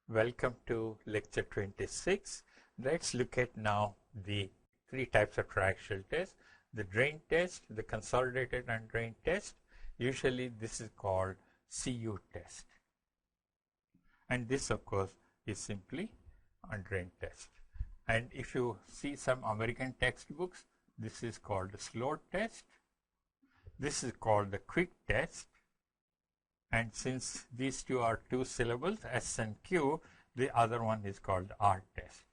Welcome to lecture 26. Let's look at now the three types of triaxial test: the drain test, the consolidated undrained test. Usually this is called CU test. And this of course is simply undrained test. And if you see some American textbooks, this is called the slow test. This is called the quick test. And since these two are two syllables, S and Q, the other one is called R test.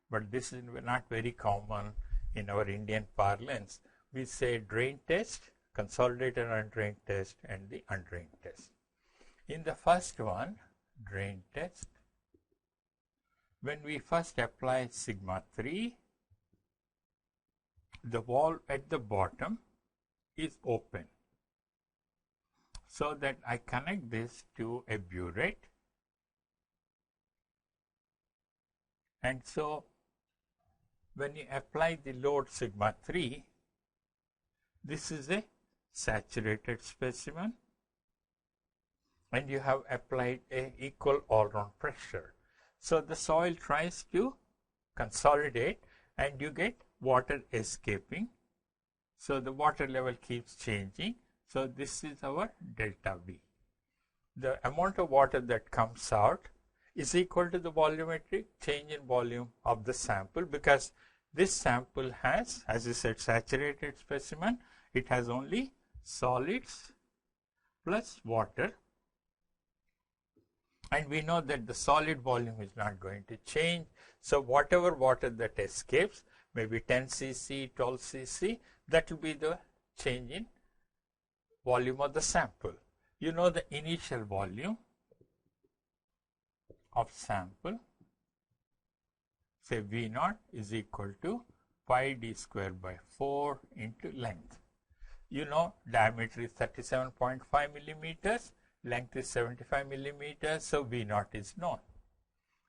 But this is not very common in our Indian parlance. We say drain test, consolidated undrained test, and the undrained test. In the first one, drain test, when we first apply sigma 3, the wall at the bottom is open, so that I connect this to a burette, and so when you apply the load sigma 3, this is a saturated specimen and you have applied a equal all-round pressure. So the soil tries to consolidate and you get water escaping. So the water level keeps changing. So this is our delta V. The amount of water that comes out is equal to the volumetric change in volume of the sample, because this sample has, as I said, saturated specimen. It has only solids plus water. And we know that the solid volume is not going to change. So whatever water that escapes, maybe 10 cc, 12 cc, that will be the change in volume of the sample. You know the initial volume of sample, say V0 is equal to pi d square by 4 into length. You know diameter is 37.5 millimeters, length is 75 millimeters, so V0 is known.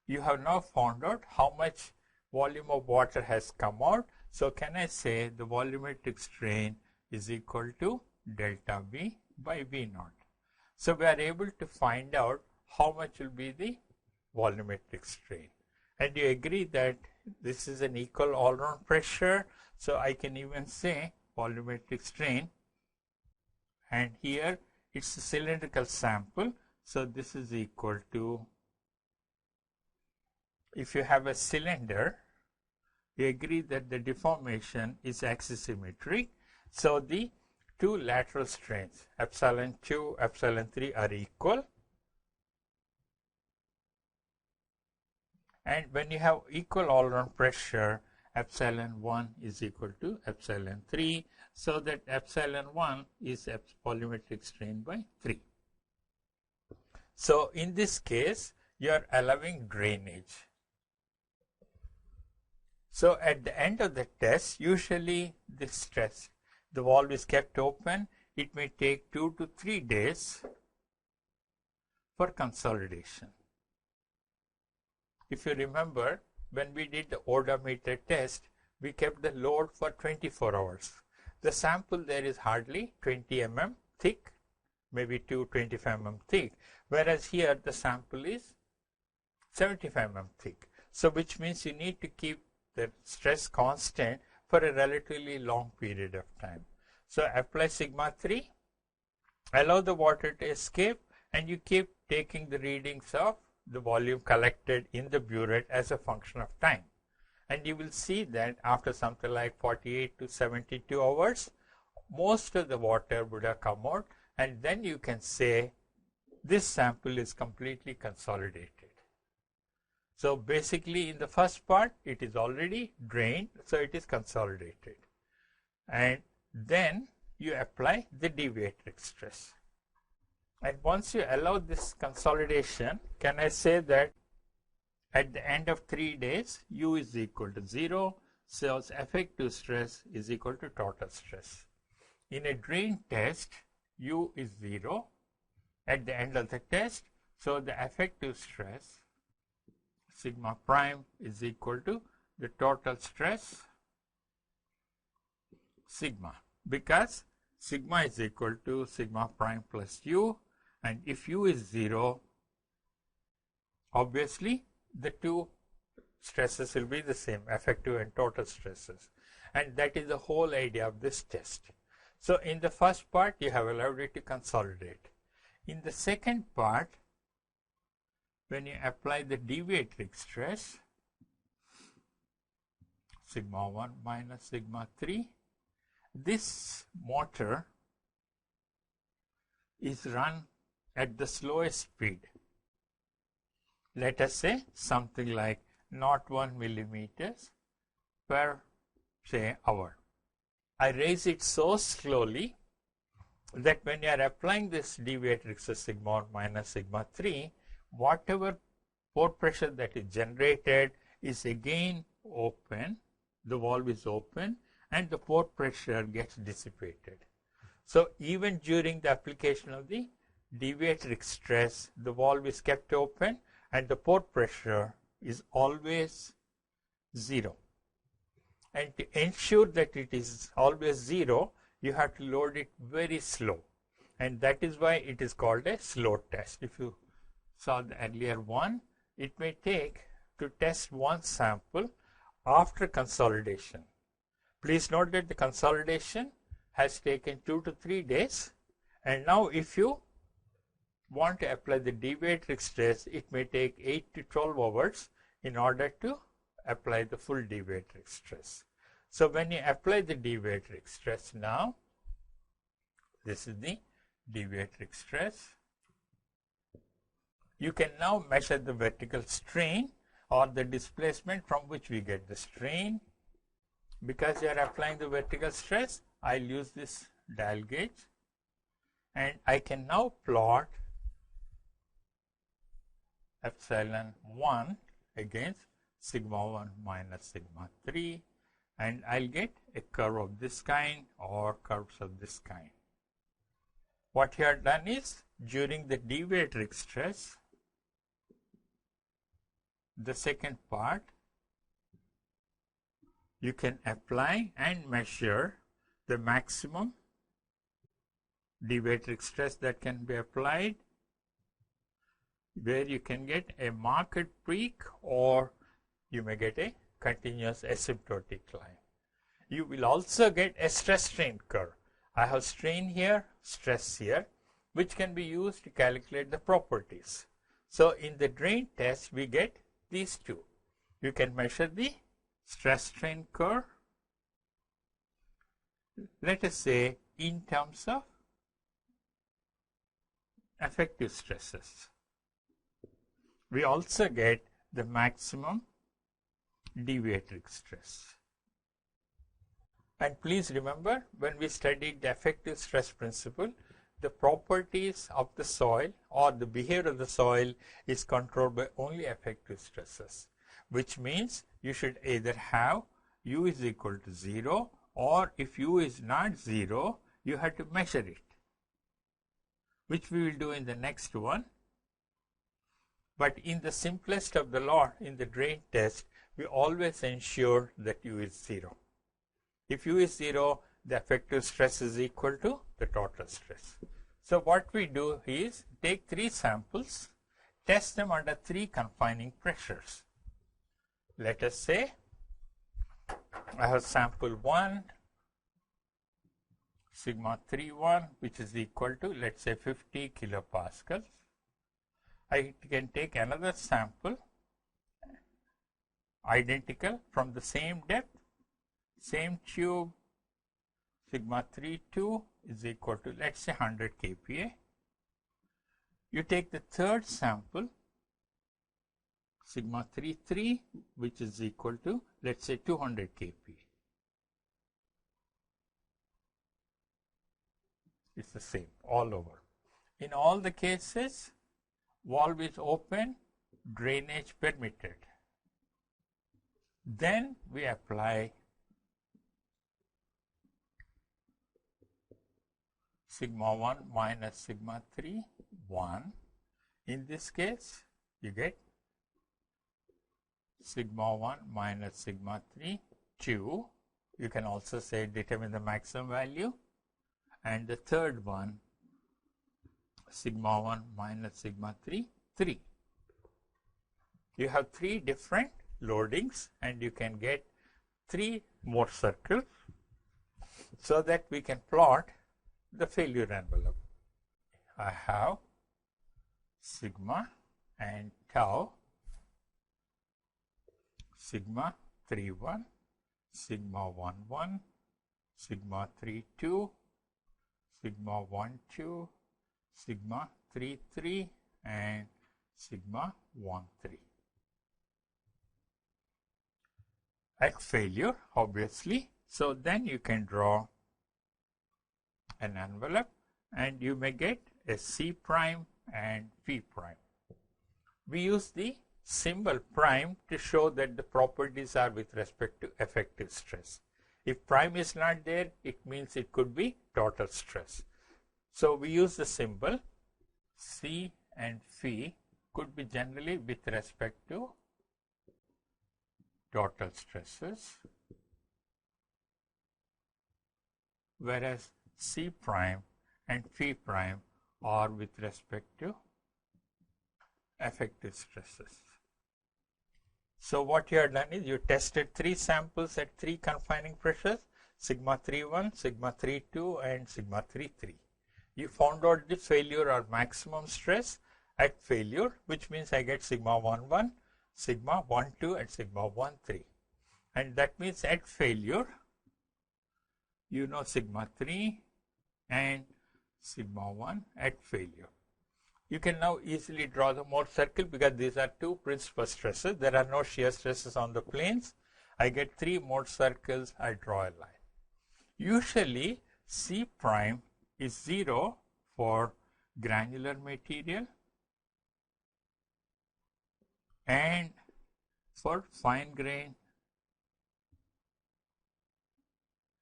You have now found out how much volume of water has come out. So can I say the volumetric strain is equal to delta V by V0. So we are able to find out how much will be the volumetric strain. And you agree that this is an equal all-round pressure. So I can even say volumetric strain, and here it's a cylindrical sample. So this is equal to, if you have a cylinder, you agree that the deformation is axisymmetric. So the two lateral strains, epsilon 2, epsilon 3 are equal. And when you have equal all-round pressure, epsilon 1 is equal to epsilon 3. So that epsilon 1 is volumetric strain by 3. So in this case, you are allowing drainage. So at the end of the test, usually this test, the valve is kept open. It may take 2 to 3 days for consolidation. If you remember, when we did the odometer test, we kept the load for 24 hours. The sample there is hardly 20 mm thick, maybe 25 mm thick, whereas here the sample is 75 mm thick. So which means you need to keep the stress constant for a relatively long period of time. So apply sigma 3, allow the water to escape, and you keep taking the readings of the volume collected in the burette as a function of time. And you will see that after something like 48 to 72 hours, most of the water would have come out, and then you can say this sample is completely consolidated. So basically in the first part, it is already drained, so it is consolidated. And then you apply the deviatoric stress. And once you allow this consolidation, can I say that at the end of 3 days, U is equal to 0, so effective stress is equal to total stress. In a drain test, U is 0 at the end of the test, so the effective stress sigma prime is equal to the total stress sigma, because sigma is equal to sigma prime plus U, and if U is 0, obviously the two stresses will be the same, effective and total stresses. And that is the whole idea of this test. So in the first part, you have allowed it to consolidate. In the second part, when you apply the deviatoric stress, sigma 1 minus sigma 3, this motor is run at the slowest speed. Let us say something like 0.1 millimeters per, say, hour. I raise it so slowly that when you are applying this deviatoric stress sigma 1 minus sigma 3, whatever pore pressure that is generated is again open, the valve is open, and the pore pressure gets dissipated. So even during the application of the deviatoric stress, the valve is kept open and the pore pressure is always 0. And to ensure that it is always 0, you have to load it very slow. And that is why it is called a slow test. If you saw the earlier one, it may take to test one sample after consolidation. Please note that the consolidation has taken 2 to 3 days. And now if you want to apply the deviatoric stress, it may take 8 to 12 hours in order to apply the full deviatoric stress. So when you apply the deviatoric stress now, this is the deviatoric stress. You can now measure the vertical strain or the displacement from which we get the strain. Because you are applying the vertical stress, I'll use this dial gauge and I can now plot epsilon 1 against sigma 1 minus sigma 3, and I'll get a curve of this kind or curves of this kind. What you have done is, during the deviatoric stress, the second part, you can apply and measure the maximum deviatoric stress that can be applied, where you can get a marked peak or you may get a continuous asymptotic line. You will also get a stress strain curve. I have strain here, stress here, which can be used to calculate the properties. So in the drain test, we get these two. You can measure the stress strain curve, let us say in terms of effective stresses. We also get the maximum deviatoric stress. And please remember, when we studied the effective stress principle, the properties of the soil or the behavior of the soil is controlled by only effective stresses, which means you should either have U is equal to 0, or if U is not 0, you have to measure it, which we will do in the next one. But in the simplest of the lot, in the drain test, we always ensure that U is 0. If U is 0, the effective stress is equal to the total stress. So what we do is take 3 samples, test them under 3 confining pressures. Let us say I have sample 1, sigma 3.1, which is equal to, let's say, 50 kilopascals. I can take another sample, identical, from the same depth, same tube, sigma 3.2 is equal to, let's say, 100 kPa. You take the third sample, sigma 3.3, which is equal to, let's say, 200 kPa. It's the same all over. In all the cases, valve is open, drainage permitted. Then we apply sigma 1 minus sigma 3, 1. In this case, you get sigma 1 minus sigma 3, 2. You can also say determine the maximum value. And the third one, sigma 1 minus sigma 3, 3. You have 3 different loadings and you can get 3 Mohr circles so that we can plot the failure envelope. I have sigma and tau, sigma 3,1, sigma 1,1, sigma 3,2, sigma 1,2, sigma 3,3, and sigma 1,3. At failure, obviously, so then you can draw an envelope and you may get a C prime and P prime. We use the symbol prime to show that the properties are with respect to effective stress. If prime is not there, it means it could be total stress. So we use the symbol C and phi could be generally with respect to total stresses, whereas C prime and phi prime are with respect to effective stresses. So what you have done is you tested 3 samples at 3 confining pressures, sigma 3,1, sigma 3,2, and sigma 3,3. You found out the failure or maximum stress at failure, which means I get sigma 1,1, sigma 1,2, and sigma 1,3. And that means at failure, you know sigma 3 and sigma 1 at failure. You can now easily draw the Mohr circle because these are 2 principal stresses. There are no shear stresses on the planes. I get 3 Mohr circles, I draw a line. Usually C prime is 0 for granular material and for fine grain,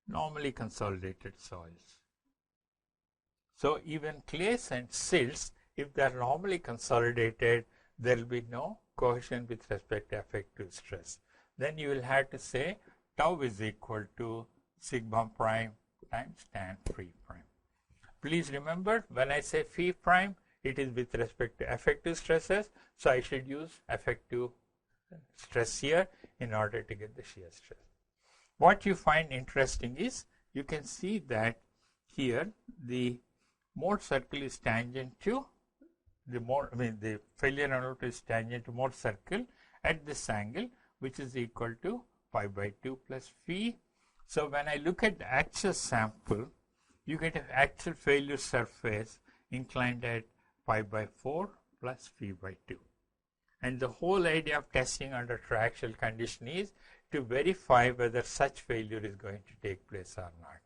normally consolidated soils. So even clays and silts, if they are normally consolidated, there will be no cohesion with respect to effective stress. Then you will have to say tau is equal to sigma prime times tan phi prime. Please remember, when I say phi prime, it is with respect to effective stresses, so I should use effective stress here in order to get the shear stress. What you find interesting is you can see that here the Mohr circle is tangent to the failure envelope is tangent to Mohr circle at this angle, which is equal to pi by 2 plus phi. So when I look at the actual sample, you get an actual failure surface inclined at pi by 4 plus phi by 2. And the whole idea of testing under triaxial condition is to verify whether such failure is going to take place or not.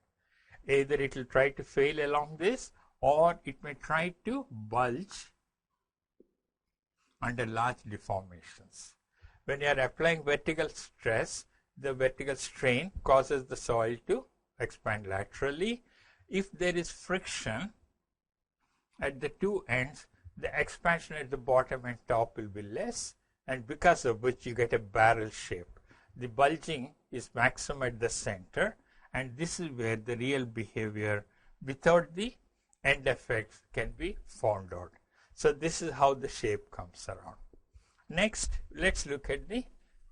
Either it will try to fail along this, or it may try to bulge under large deformations. When you are applying vertical stress, the vertical strain causes the soil to expand laterally. If there is friction at the 2 ends, the expansion at the bottom and top will be less, and because of which you get a barrel shape. The bulging is maximum at the center, and this is where the real behavior without the end effects can be found out. So this is how the shape comes around. Next, let's look at the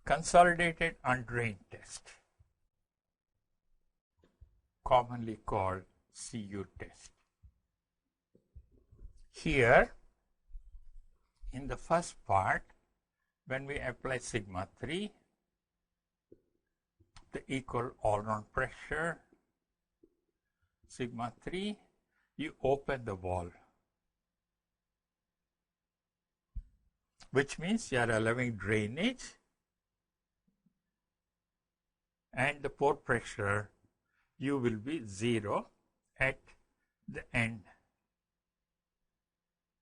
consolidated undrained test, commonly called CU test. Here, in the first part, when we apply sigma 3, the equal all-round pressure, sigma 3, you open the wall, which means you are allowing drainage, and the pore pressure you will be 0 at the end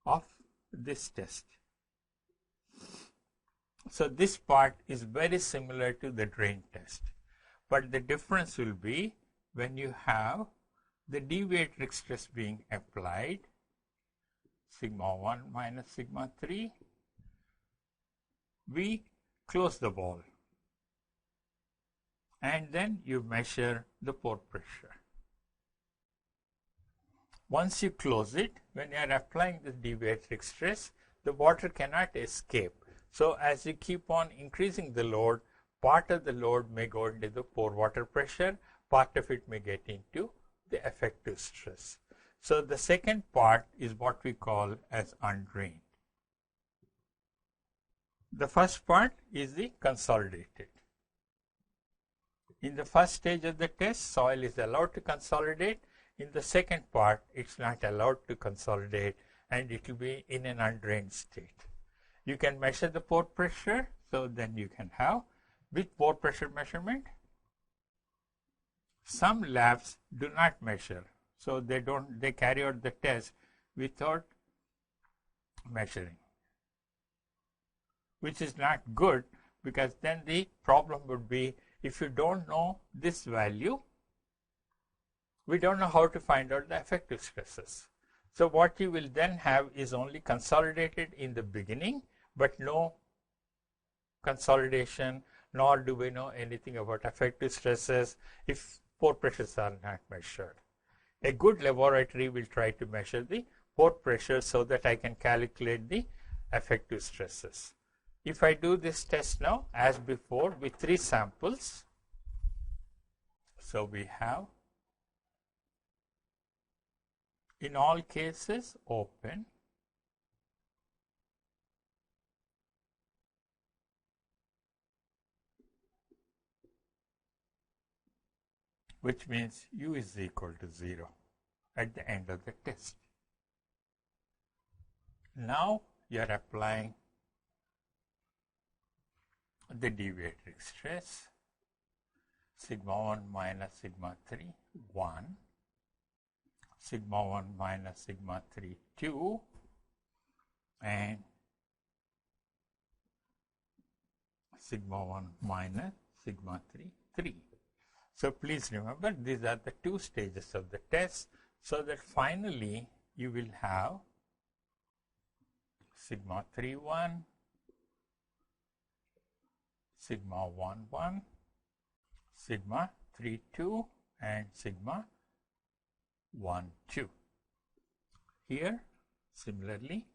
of this test. So this part is very similar to the drain test, but the difference will be when you have the deviatoric stress being applied, sigma 1 minus sigma 3, we close the ball and then you measure the pore pressure. Once you close it, when you are applying the deviatoric stress, the water cannot escape. So as you keep on increasing the load, part of the load may go into the pore water pressure, part of it may get into the effective stress. So the second part is what we call as undrained. The first part is the consolidated. In the first stage of the test, soil is allowed to consolidate. In the second part, it's not allowed to consolidate and it will be in an undrained state. You can measure the pore pressure, so then you can have with pore pressure measurement. Some labs do not measure, so they carry out the test without measuring, which is not good, because then the problem would be, if you don't know this value, we don't know how to find out the effective stresses. So what you will then have is only consolidated in the beginning, but no consolidation, nor do we know anything about effective stresses if pore pressures are not measured. A good laboratory will try to measure the pore pressure so that I can calculate the effective stresses. If I do this test now, as before, with 3 samples, so we have, in all cases, open, which means U is equal to 0 at the end of the test. Now you are applying the deviatric stress, sigma 1 minus sigma 3, 1, sigma 1 minus sigma 3, 2, and sigma 1 minus sigma 3, 3. So please remember, these are the 2 stages of the test, so that finally you will have sigma 3, 1, sigma 1, 1, sigma 3, 2, and sigma 1, 2. Here, similarly,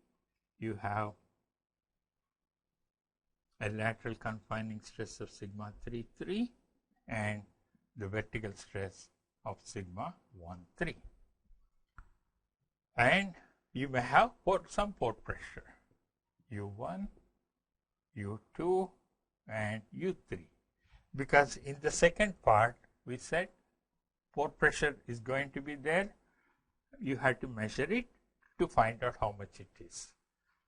you have a lateral confining stress of sigma 3, 3, and the vertical stress of sigma 1, 3. And you may have some pore pressure, U1, U2, and U3. Because in the second part, we said pore pressure is going to be there. You have to measure it to find out how much it is.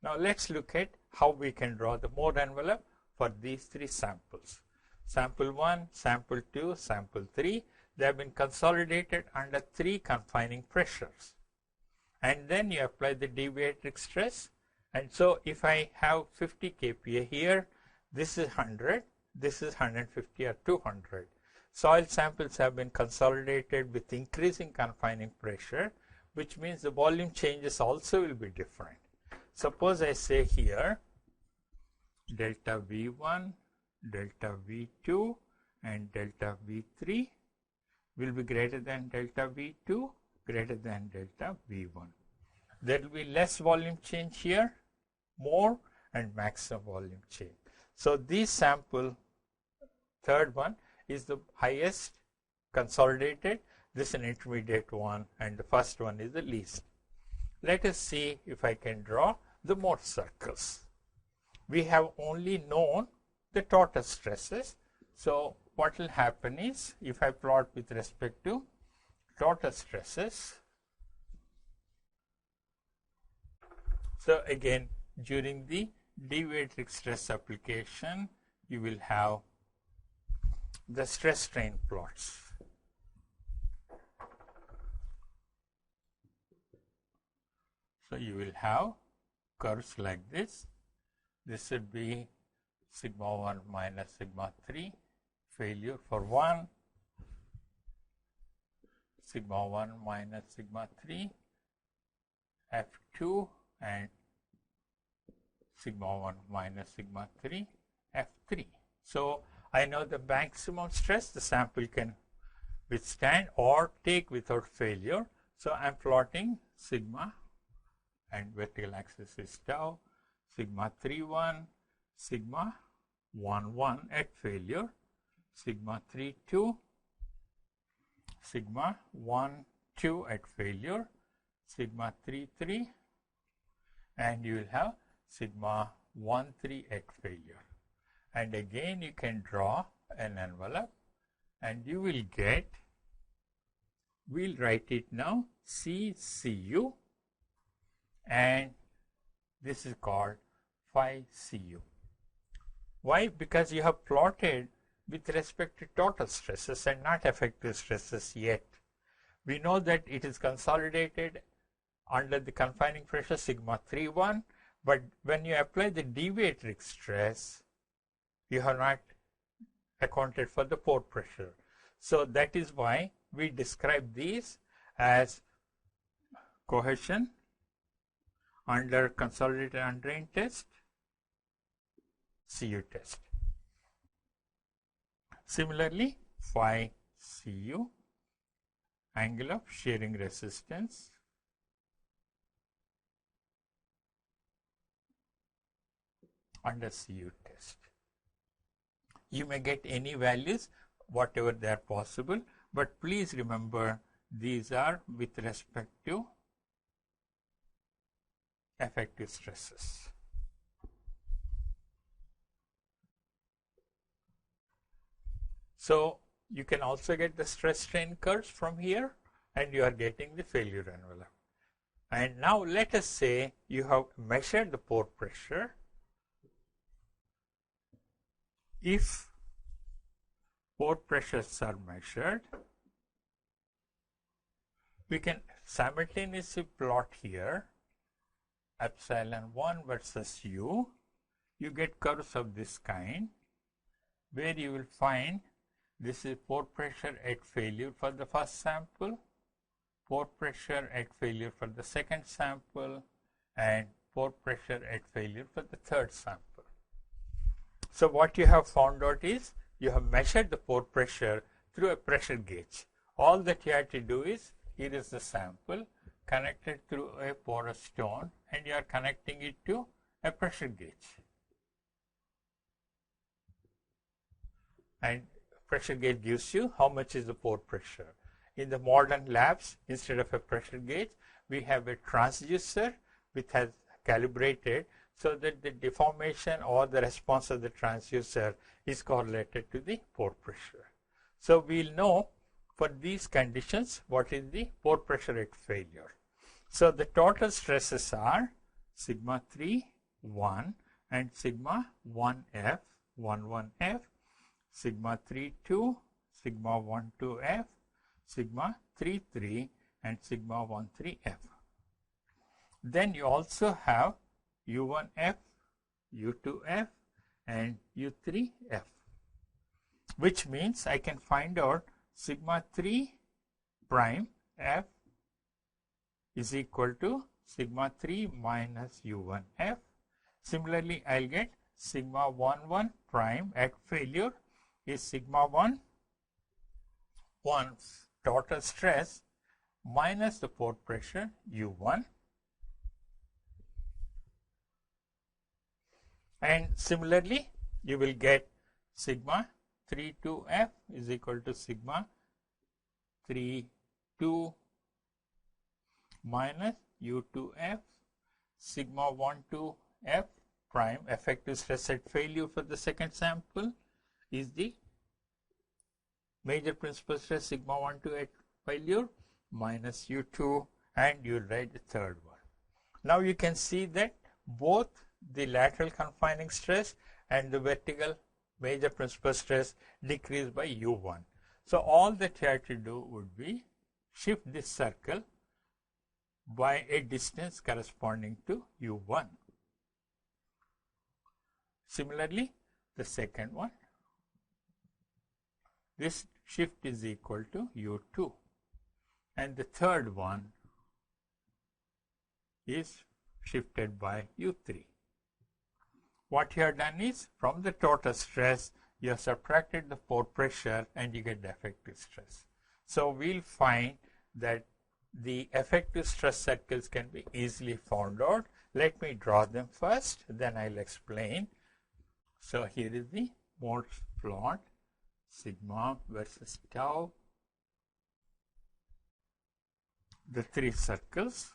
Now let's look at how we can draw the Mohr envelope for these 3 samples. Sample 1, sample 2, sample 3, they have been consolidated under 3 confining pressures. And then you apply the deviatric stress. And so if I have 50 kPa here, this is 100, this is 150 or 200. Soil samples have been consolidated with increasing confining pressure, which means the volume changes also will be different. Suppose I say here delta V1, delta V2, and delta V3 will be greater than delta V2, greater than delta V1. There will be less volume change here, more, and maximum volume change. So this sample, third one, is the highest consolidated, this is an intermediate one, and the first one is the least. Let us see if I can draw the Mohr circles. We have only known the total stresses. So what will happen is, if I plot with respect to total stresses, so again during the deviatric stress application, you will have the stress strain plots. So you will have curves like this. This would be sigma 1 minus sigma 3, failure for 1, sigma 1 minus sigma 3, F2, and sigma 1 minus sigma 3, F3. So I know the maximum stress the sample can withstand or take without failure. So I'm plotting sigma, and vertical axis is tau, sigma 3, 1, sigma 1 at failure, sigma 3 sigma 1 2 at failure, sigma 3 and you will have sigma 1 3 at failure. And again you can draw an envelope and you will get, we'll write it now, CCU, and this is called phi CU. Why? Because you have plotted with respect to total stresses and not effective stresses yet. We know that it is consolidated under the confining pressure sigma 3(1), but when you apply the deviatoric stress, you have not accounted for the pore pressure. So that is why we describe these as cohesion under consolidated undrained test, CU test. Similarly, phi CU, angle of shearing resistance, under CU test. You may get any values, whatever they are possible, but please remember these are with respect to effective stresses. So you can also get the stress strain curves from here, and you are getting the failure envelope. And now let us say you have measured the pore pressure. If pore pressures are measured, we can simultaneously plot here epsilon 1 versus u. You get curves of this kind, where you will find this is pore pressure at failure for the first sample, pore pressure at failure for the second sample, and pore pressure at failure for the third sample. So what you have found out is you have measured the pore pressure through a pressure gauge. All that you have to do is, here is the sample connected through a porous stone, and you are connecting it to a pressure gauge. And pressure gauge gives you how much is the pore pressure. In the modern labs, instead of a pressure gauge, we have a transducer which has calibrated so that the deformation or the response of the transducer is correlated to the pore pressure. So we'll know for these conditions what is the pore pressure at failure. So the total stresses are sigma 3(1) and sigma 1F, 11F, sigma 3(2), sigma 12F, sigma 3(3), and sigma 13F. Then you also have U1F, U2F, and U3F, which means I can find out sigma 3 prime F is equal to sigma 3 minus U1F. Similarly, I'll get sigma 11 prime at failure is sigma 1 total stress minus the pore pressure U1. And similarly, you will get sigma 32F is equal to sigma 32 minus U2F, sigma 12F prime effective stress at failure for the second sample is the major principal stress sigma 12 at failure minus U2, and you write the third one. Now you can see that both the lateral confining stress and the vertical major principal stress decrease by U1. So all that you have to do would be shift this circle by a distance corresponding to U1. Similarly, the second one, this shift is equal to U2. And the third one is shifted by U3. What you have done is, from the total stress, you have subtracted the pore pressure and you get the effective stress. So we'll find that the effective stress circles can be easily found out. Let me draw them first, then I'll explain. So here is the Mohr's plot, sigma versus tau, the three circles.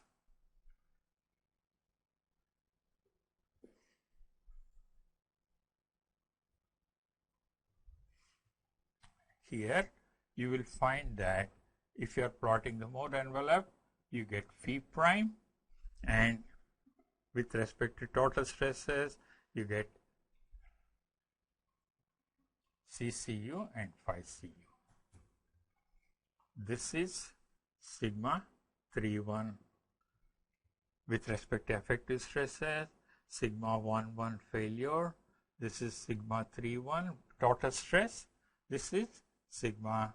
Here you will find that if you are plotting the Mohr envelope, you get phi prime, and with respect to total stresses, you get CCU and phi CU. This is sigma 3,1 with respect to effective stresses, sigma 1,1 failure. This is sigma 3,1 total stress. This is sigma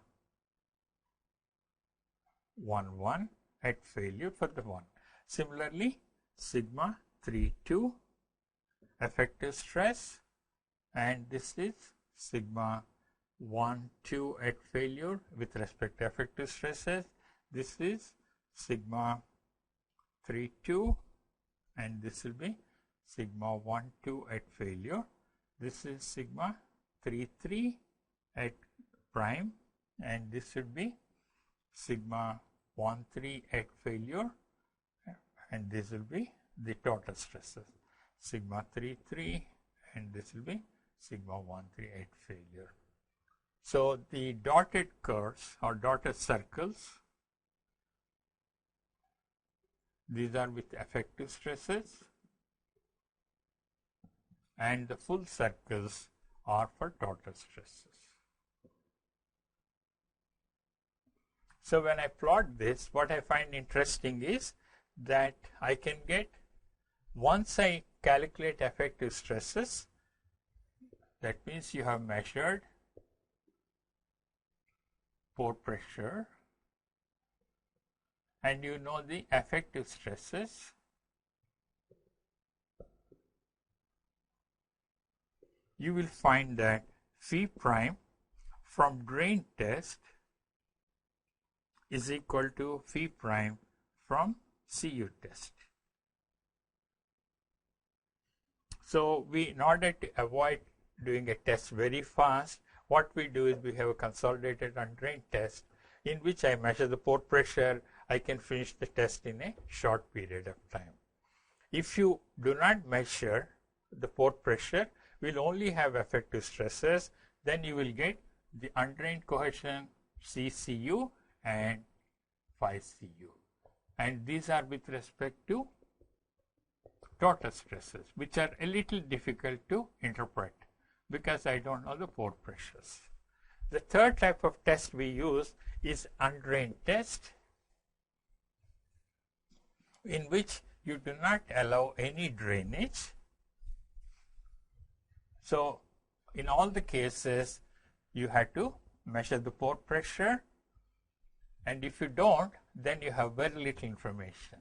1,1 at failure for the one. Similarly, sigma 3,2 effective stress, and this is sigma 1,2 at failure with respect to effective stresses. This is sigma 3,2, and this will be sigma 1,2 at failure. This is sigma 3,3 at prime, and this should be sigma 1,3 at failure, and this will be the total stresses, sigma 3,3, and this will be sigma 1,3 at failure. So the dotted curves or dotted circles, these are with effective stresses, and the full circles are for total stresses. So when I plot this, what I find interesting is that I can get, once I calculate effective stresses, that means you have measured pore pressure and you know the effective stresses. You will find that phi prime from drain test is equal to phi prime from CU test. So in order to avoid doing a test very fast, what we do is we have a consolidated undrained test in which I measure the pore pressure. I can finish the test in a short period of time. If you do not measure the pore pressure, we'll only have effective stresses, then you will get the undrained cohesion CCU and phi CU. And these are with respect to total stresses, which are a little difficult to interpret because I don't know the pore pressures. The third type of test we use is undrained test, in which you do not allow any drainage. So in all the cases, you have to measure the pore pressure, and if you don't, then you have very little information.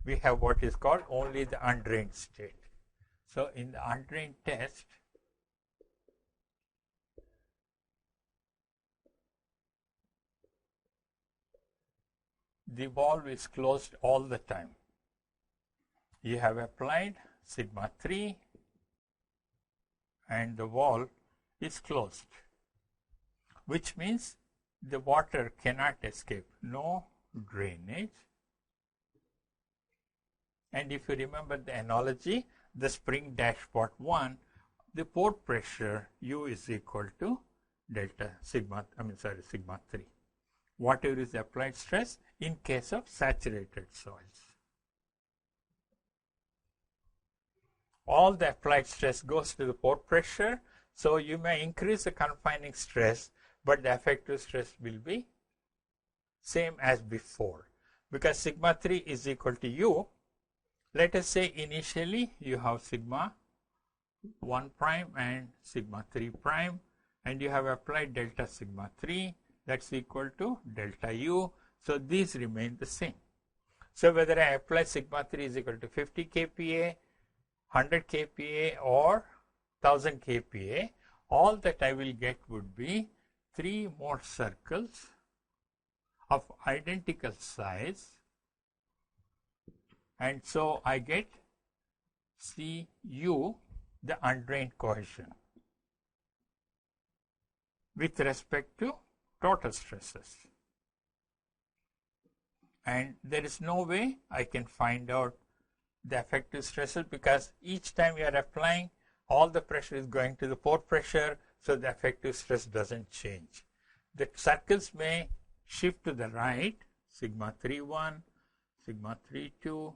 We have what is called only the undrained state. So in the undrained test, the valve is closed all the time. You have applied sigma 3 and the valve is closed, which means the water cannot escape, no drainage. And if you remember the analogy, the spring dashpot 1, the pore pressure U is equal to sigma 3. Whatever is the applied stress in case of saturated soils. All the applied stress goes to the pore pressure, so you may increase the confining stress, but the effective stress will be same as before. Because sigma 3 is equal to U, let us say initially you have sigma 1 prime and sigma 3 prime, and you have applied delta sigma 3, that's equal to delta U. So these remain the same. So whether I apply sigma 3 is equal to 50 kPa, 100 kPa or 1000 kPa, all that I will get would be 3 more circles of identical size, and so I get CU the undrained cohesion with respect to total stresses. And there is no way I can find out the effective stresses, because each time you are applying, all the pressure is going to the pore pressure, so the effective stress doesn't change. The circles may shift to the right, sigma 3.1, sigma 3.2,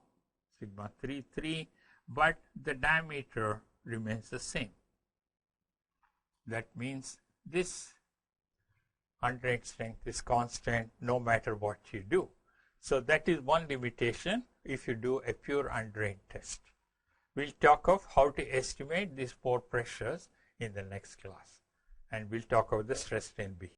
sigma 3.3, but the diameter remains the same. That means this undrained strength is constant no matter what you do. So that is one limitation if you do a pure undrained test. We'll talk of how to estimate these pore pressures in the next class, and we'll talk about the stress strain behavior.